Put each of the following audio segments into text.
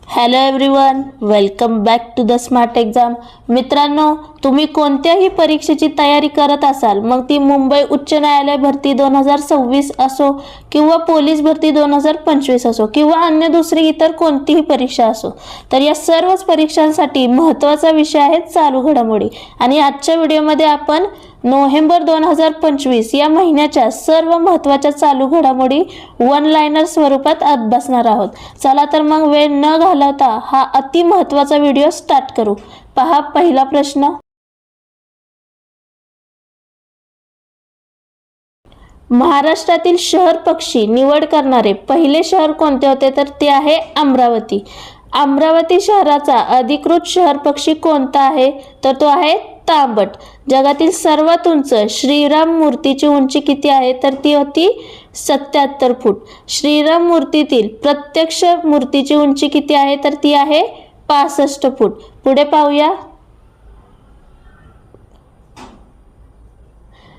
Hello everyone, welcome back to the smart exam. मित्रांनो, तुम्ही कोणत्याही परीक्षेची तयारी करत असाल, मग ती मुंबई उच्च न्यायालय भरती 2026 असो किंवा पोलीस भरती 2025 असो किंवा अन्य दुसरी इतर कोणतीही परीक्षा असो, तर या सर्वच परीक्षांसाठी महत्त्वाचा विषय आहे चालू घडामोडी. आणि आजच्या व्हिडिओमध्ये आपण नोव्हेंबर 2025 या महिन्याच्या सर्व महत्त्वाच्या चालू घडामोडी वन लाइनर स्वरूपात अभ्यासणार आहोत. चला तर मग वेळ न घालवता हा अति महत्त्वाचा व्हिडिओ स्टार्ट करू. पहा पहिला प्रश्न. महाराष्ट्रातील शहर पक्षी निवड करणारे पहिले शहर कोणते होते, तर ते आहे अमरावती. अमरावती शहराचा अधिकृत शहर पक्षी कोणता आहे, तर तो आहे तांबट. जगातील सर्वात उंच श्रीराम मूर्तीची उंची किती आहे, तर ती होती 77 फूट. श्रीराम मूर्तीतील प्रत्यक्ष मूर्तीची उंची किती आहे, तर ती आहे 65 फूट. पुढे पाहूया.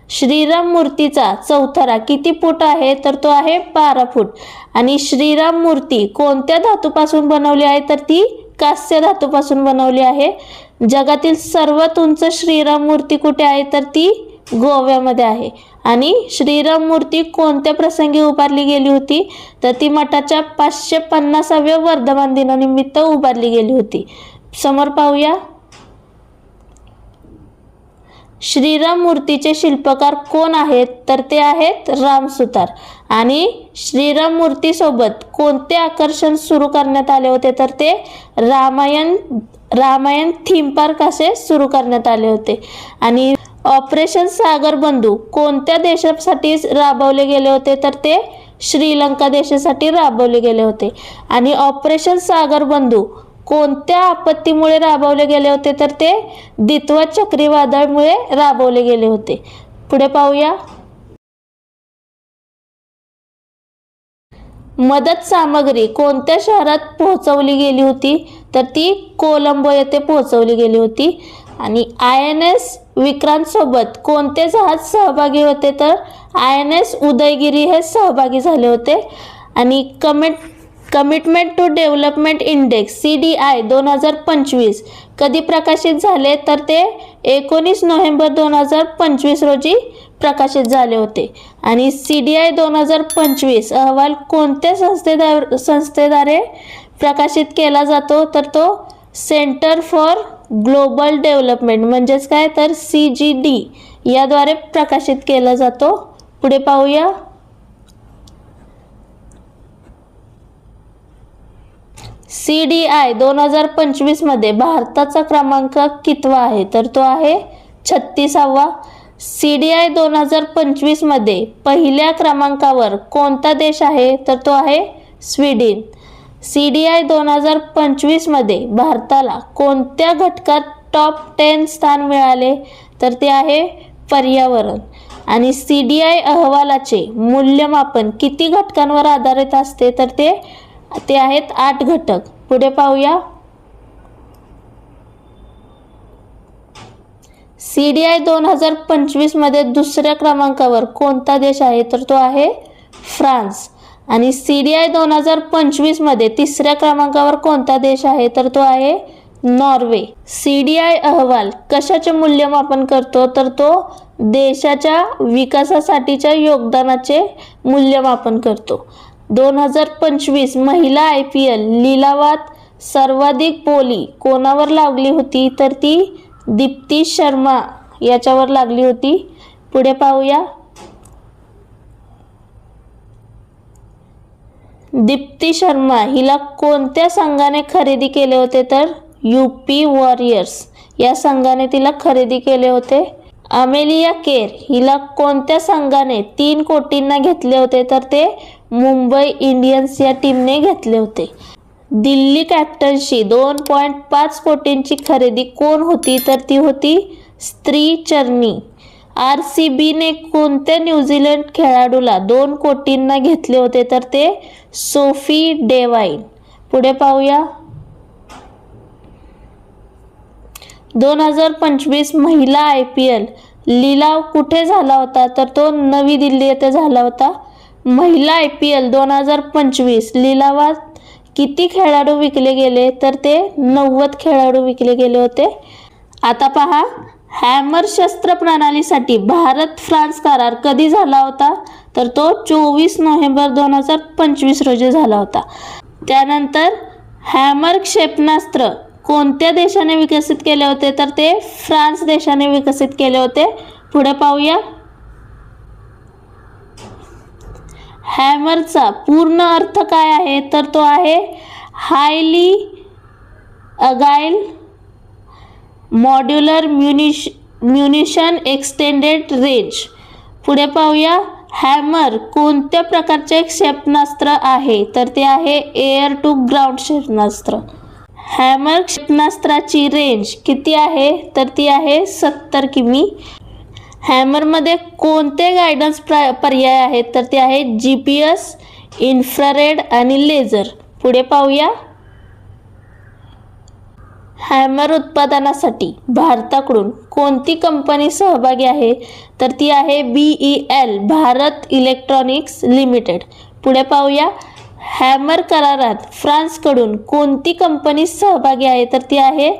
श्रीराम मूर्तीचा चौथरा किती फूट आहे, तर तो आहे 12 फूट. आणि श्रीराम मूर्ती कोणत्या धातूपासून बनवली आहे, तर ती कास्य धातूपासून बनवली आहे. जगातील सर्वात उंच श्रीराम मूर्ती कुठे आहे, तर ती गोव्यामध्ये आहे. आणि श्रीराम मूर्ती कोणत्या प्रसंगी उभारली गेली होती, तर ती मठाच्या 550व्या वर्धमान दिनानिमित्त उभारली गेली होती. समोर पाहूया. श्रीराम मूर्तीचे शिल्पकार कोण आहेत, तर ते आहेत राम सुतार. आणि श्रीराम मूर्तीसोबत कोणते आकर्षण सुरू करण्यात आले होते, तर ते रामायण थीम पार्क असे सुरू करण्यात आले होते. आणि ऑपरेशन सागर बंधू कोणत्या देशासाठी राबवले गेले होते, तर ते श्रीलंका देशासाठी राबवले गेले होते. आणि ऑपरेशन सागर बंधू कोणत्या आपत्तीमुळे राबवले गेले होते, तर ते दितवा चक्रीवादळामुळे राबवले गेले होते. पुढे पाहूया. मदत सामग्री कोणत्या शहरात पोहोचवली गेली होती, तर ती कोलंबो येथे पोहोचवली गेली होती. आणि INS विक्रांत सोबत कोणते जहाज सहभागी होते, तर INS उदयगिरी हे सहभागी झाले होते. आणि commitment to development index CDI 2025 कधी प्रकाशित झाले, तर ते 19 नोव्हेंबर 2025 रोजी प्रकाशित झाले होते. आणि CDI 2025 अहवाल कोणत्या संस्थेद्वारे प्रकाशित केला जातो, तर तो सेंटर फॉर ग्लोबल डेव्हलपमेंट म्हणजेच काय, तर CGD याद्वारे प्रकाशित केला जातो. पुढे पाहूया. CDI 2025 मध्ये भारताचा क्रमांक कितवा आहे, तर तो आहे 36वा. CDI 2025 मध्ये पहिल्या क्रमांकावर कोणता देश आहे, तर तो आहे स्वीडन. CDI 2025 मध्ये भारताला कोणत्या घटकात टॉप 10 स्थान मिळाले, तर ते आहे पर्यावरण. आणि CDI अहवालाचे मूल्यमापन किती घटकांवर आधारित असते, तर ते आहेत 8 घटक. पुढे पाहूया. CDI 2025 मध्ये दुसऱ्या क्रमांकावर कोणता देश आहे, तर तो आहे फ्रान्स. आणि CDI 2025 मध्ये तिसऱ्या क्रमांकावर कोणता देश आहे, तर तो आहे नॉर्वे. CDI अहवाल कशाचे मूल्यमापन करतो, तर तो देशाच्या विकासासाठीच्या योगदानाचे मूल्यमापन करतो. 2025 महिला IPL लिलावात सर्वाधिक बोली कोणावर लागली होती, तर ती दीप्ती शर्मा याच्यावर लागली होती. पुढे पाहूया. दीप्ती शर्मा हिला कोणत्या संघाने खरेदी केले होते, तर UP वॉरियर्स या संघाने तिला खरेदी केले होते. अमेलिया केर हिला कोणत्या संघाने 3 कोटींना घेतले होते, तर ते मुंबई इंडियन्स या टीमने घेतले होते. दिल्ली कॅपिटल्सची 2.5 कोटींची खरेदी कोण होती, तर ती होती स्त्री चर्नी. RCBने कोणत्या न्यूझीलंड खेळाडूला 2 कोटींना घेतले होते, तर ते सोफी डेवाइन. पुढे पाहूया. 2025 महिला IPL लिलाव कुठे झाला होता, तर तो नवी दिल्ली येथे झाला होता. महिला IPL 2025 लिलावात किती खेळाडू विकले गेले तर ते 90 खेळाडू विकले गेले होते. आता पहा, हॅमर शस्त्र प्रणालीसाठी भारत फ्रान्स करार कधी झाला होता तर तो 24 नोव्हेंबर 2025 रोजी झाला होता. त्यानंतर हॅमर क्षेपणास्त्र कोणत्या देशाने विकसित केले होते तर ते फ्रान्स देशाने विकसित केले होते. पुढे पाहूया. हॅमरचा पूर्ण अर्थ काय आहे तर तो आहे highly agile modular munition extended range. पुढे पाहूया. हॅमर कोणत्या प्रकारचे क्षेपणास्त्र आहे तर ते आहे एअर टू ग्राउंड क्षेपणास्त्र. हॅमर क्षेपणास्त्राची रेंज किती आहे तर ती आहे 70 किमी. हॅमरमध्ये कोणते गायडन्स पर्याय आहेत तर ते आहे GPS, इन्फ्रारेड आणि लेझर. पुढे पाहूया. हॅमर उत्पादनासाठी भारताकडून कोणती कंपनी सहभागी आहे तर ती आहे BEL, भारत इलेक्ट्रॉनिक्स लिमिटेड. पुढे पाहूया. हॅमर करारात फ्रान्सकडून कोणती कंपनी सहभागी आहे तर ती आहे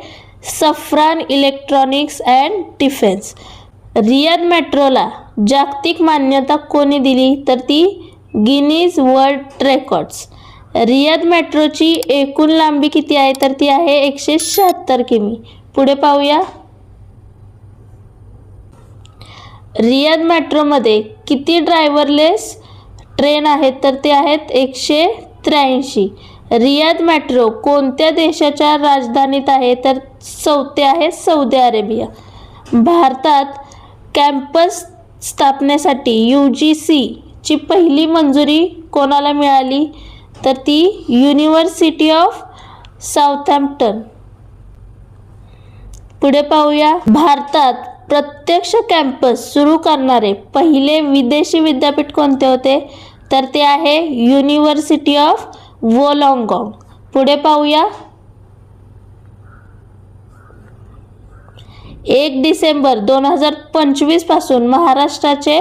सफ्रान इलेक्ट्रॉनिक्स अँड डिफेन्स. रियाद मेट्रोला जागतिक मान्यता कोणी दिली तर ती गिनीज वर्ल्ड रेकॉर्ड्स. रियाद मेट्रोची एकूण लांबी किती आहे तर ती आहे 176 किमी. पुढे पाहूया. रियाद मेट्रोमध्ये किती ड्रायव्हरलेस ट्रेन आहेत तर ते आहेत 183. रियाद मेट्रो कोणत्या देशाच्या राजधानीत आहे तर ते आहे सौदी अरेबिया. भारतात कॅम्पस स्थापनेसाठी UGC ची पहिली मंजुरी कोणाला मिळाली तर ती युनिव्हर्सिटी ऑफ साऊथहॅम्प्टन. पुढे पाहूया. भारतात प्रत्यक्ष कॅम्पस सुरू करणारे पहिले विदेशी विद्यापीठ कोणते होते तर ते आहे युनिव्हर्सिटी ऑफ वोलोंगॉंग. पुढे पाहूया. 1 डिसेंबर 2025 पासून महाराष्ट्राचे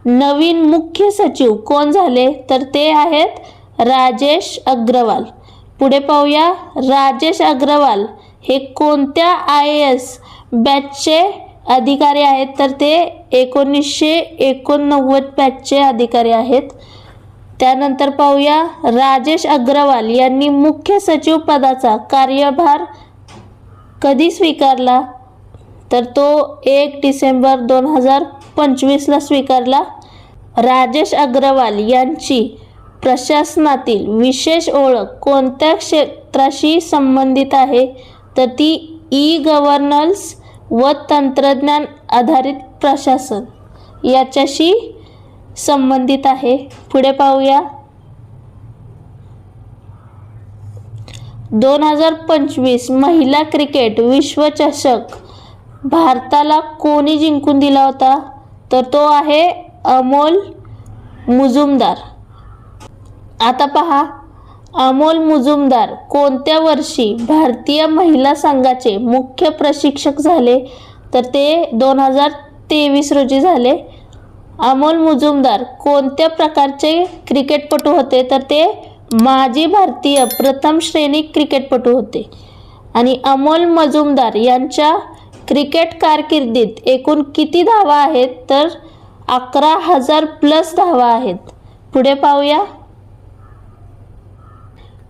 नवीन मुख्य सचिव कोण झाले तर ते आहेत राजेश अग्रवाल. पुढे पाहूया. राजेश अग्रवाल हे कोणत्या IAS बॅचचे अधिकारी आहेत तर ते 1989 बॅचचे अधिकारी आहेत. त्यानंतर पाहूया. राजेश अग्रवाल यांनी मुख्य सचिव पदाचा कार्यभार कधी स्वीकारला तर तो 1 डिसेंबर 2025ला स्वीकारला. राजेश अग्रवाल यांची प्रशासनातील विशेष ओळख कोणत्या क्षेत्राशी संबंधित आहे तर ती ई-गव्हर्नन्स व तंत्रज्ञान आधारित प्रशासन याच्याशी संबंधित आहे. पुढे पाहूया. 2025 महिला क्रिकेट विश्वचषक भारताला कोणी जिंकून दिला होता तर तो आहे अमोल मुजुमदार. आता पहा. अमोल मुजुमदार कोणत्या वर्षी भारतीय महिला संघाचे मुख्य प्रशिक्षक झाले तर ते 2023 रोजी झाले. अमोल मुजुमदार कोणत्या प्रकारचे क्रिकेटपटू होते तर ते माजी भारतीय प्रथम श्रेणी क्रिकेटपटू होते. आणि अमोल मुजुमदार यांच्या क्रिकेट कारकिर्दीत एकूण किती धावा आहेत तर 11,000 प्लस धावा आहेत. पुढे पाहूया.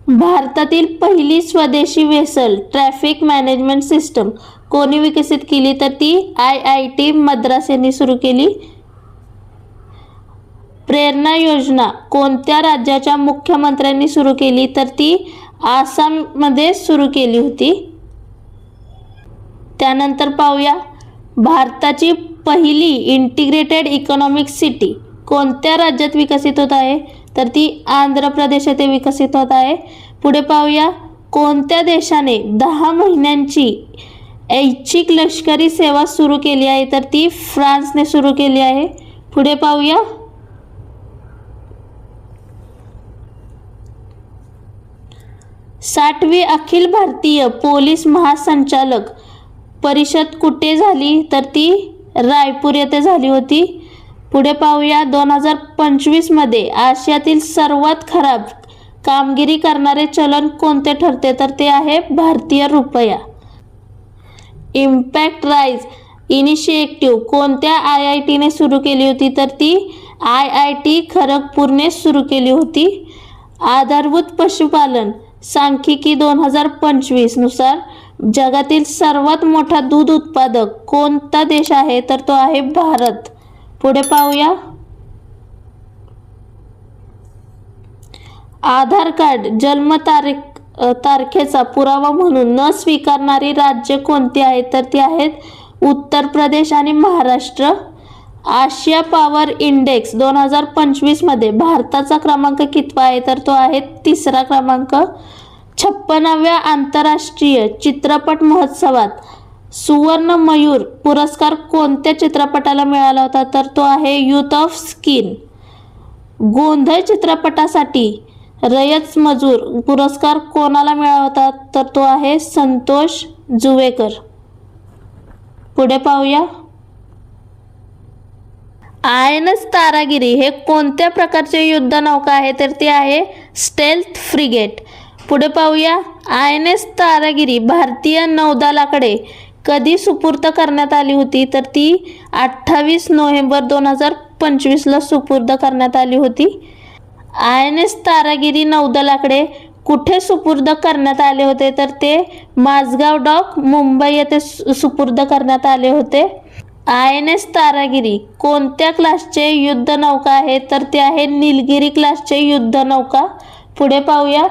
भारतातील पहिली स्वदेशी वेसल ट्रॅफिक मॅनेजमेंट सिस्टम कोणी विकसित केली तर ती IIT मद्रास यांनी सुरू केली. प्रेरणा योजना कोणत्या राज्याच्या मुख्यमंत्र्यांनी सुरू केली तर ती आसाममध्ये सुरू केली होती. त्यानंतर पाहूया. भारताची पहिली इंटिग्रेटेड इकॉनॉमिक सिटी कोणत्या राज्यात विकसित होत आहे तर ती आंध्र प्रदेश येथे विकसित होत आहे. पुढे पाहूया. कोणत्या देशाने 10 महिन्यांची ऐच्छिक लष्करी सेवा सुरू केली आहे तर ती फ्रान्सने सुरू केली आहे. पुढे पाहूया. साठवी अखिल भारतीय पोलीस महासंचालक परिषद कुठे झाली तर ती रायपूर येथे झाली होती. पुढे पाहूया. 2025 मध्ये आशियातील सर्वात खराब कामगिरी करणारे चलन कोणते ठरते? तर ते आहे भारतीय रुपया. इम्पॅक्ट राईज इनिशिएटिव्ह कोणत्या IITने सुरू केली होती? तर ती IIT खरगपूरने सुरू केली होती. आधारभूत पशुपालन सांख्यिकी 2025 नुसार जगातील सर्वात मोठा दूध उत्पादक कोणता देश आहे? तर तो आहे भारत. पुढे पाहूया. आधार कार्ड जन्म तारखेचा पुरावा म्हणून न स्वीकारणारी राज्य कोणती आहेत? तर ती आहेत उत्तर प्रदेश आणि महाराष्ट्र. आशिया पॉवर इंडेक्स 2025 मध्ये भारताचा क्रमांक कितवा आहे? तर तो आहे 3रा क्रमांक. 56व्या आंतरराष्ट्रीय चित्रपट महोत्सवात सुवर्ण मयूर पुरस्कार कोणत्या चित्रपटाला मिळाला होता? तर तो आहे यूथ ऑफ स्किन. गोंधळ चित्रपटासाठी रयत मजूर पुरस्कार कोणाला मिळाला होता? तर तो आहे संतोष जुवेकर. पुढे पाहूया. INS तारागिरी हे कोणत्या प्रकारचे युद्धनौका आहे? तर ते आहे स्टेल्थ फ्रिगेट. पुढे पाहूया. INS तारागिरी भारतीय नौदलाकडे कधी सुपूर्द करण्यात आली होती? तर ती 28 नोव्हेंबर 2025ला सुपूर्द करण्यात आली होती. INS तारागिरी नौदलाकडे कुठे सुपूर्द करण्यात आले होते? तर ते माझगाव डॉक मुंबई येथे सुपूर्द करण्यात आले होते. INS तारागिरी कोणत्या क्लासचे युद्धनौका आहे? तर ते आहे निलगिरी क्लासचे युद्धनौका. पुढे पाहूया.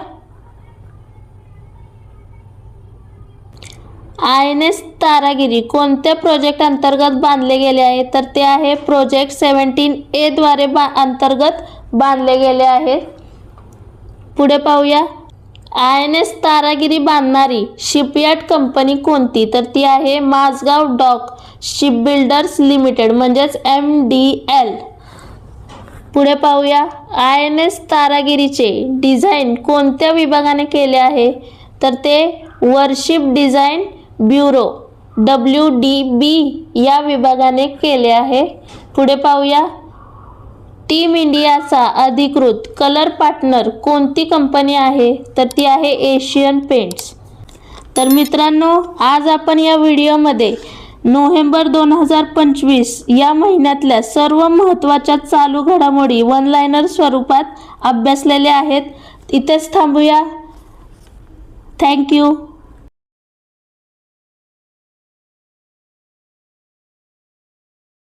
INS तारागिरी कोणत्या प्रोजेक्ट अंतर्गत बांधले गेले आहे? तर ते आहे प्रोजेक्ट 17A द्वारे अंतर्गत बांधले गेले आहे. पुढे पाहूया. INS तारागिरी बांधणारी शिपयार्ड कंपनी कोणती? तर ती आहे माझगाव डॉक शिपबिल्डर्स लिमिटेड म्हणजेच MDL. पुढे पाहूया. INS तारागिरीचे डिझाईन कोणत्या विभागाने केले आहे? तर ते वॉरशिप डिझाईन ब्युरो WDB या विभागाने केले आहे. पुढे पाहूया. टीम इंडियाचा अधिकृत कलर पार्टनर कोणती कंपनी आहे? तर ती आहे एशियन पेंट्स. तर मित्रांनो, आज आपण या व्हिडिओमध्ये नोव्हेंबर 2025 या महिन्यातल्या सर्व महत्त्वाच्या चालू घडामोडी वन लाइनर स्वरूपात अभ्यासलेल्या आहेत. इथेच थांबूया. थँक्यू.